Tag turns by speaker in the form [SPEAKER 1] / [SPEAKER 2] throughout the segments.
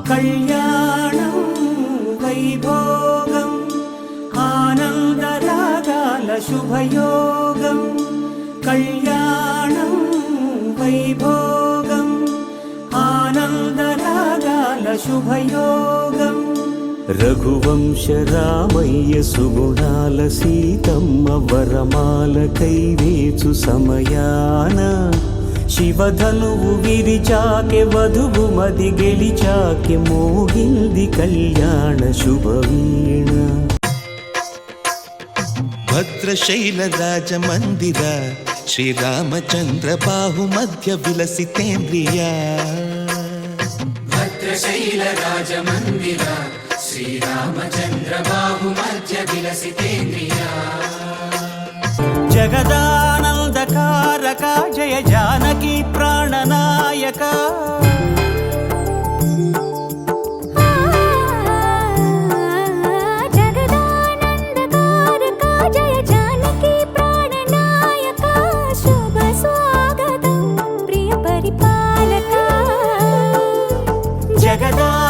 [SPEAKER 1] కళ్యాణం వైభోగం ఆనందరాగాల శుభయోగం కళ్యాణం వైభోగం ఆనందరాగాల శుభయోగం రఘువంశ రామయ్య సుగుణాల సీతమ్మ వరమాల కైవేచు సమయాన శివధనువు విరిచాకె వధువు మది గెలిచాకె మోగింది కళ్యాణ శుభవీణ
[SPEAKER 2] భద్రశైల రాజమందిర శ్రీరామచంద్ర బాహు మధ్య విలసితేంద్రియ
[SPEAKER 3] భద్రశైల రాజమందిర శ్రీరామచంద్ర బాహు మధ్య విలసితేంద్రియ
[SPEAKER 1] జగదానందకారక జయ జానకి ప్రాణనాయక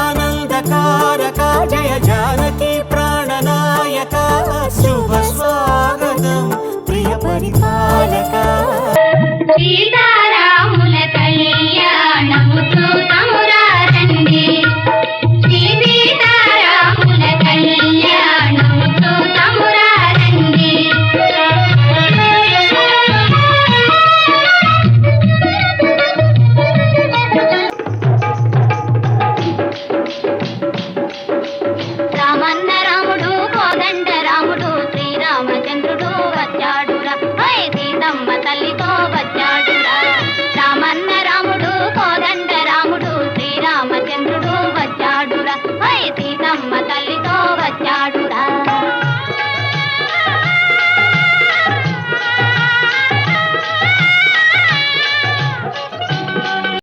[SPEAKER 1] జగదానందకారక జయ జానకి ప్రాణనాయక శుభ స్వాగతం ప్రియ పరిపాలక
[SPEAKER 4] సీతా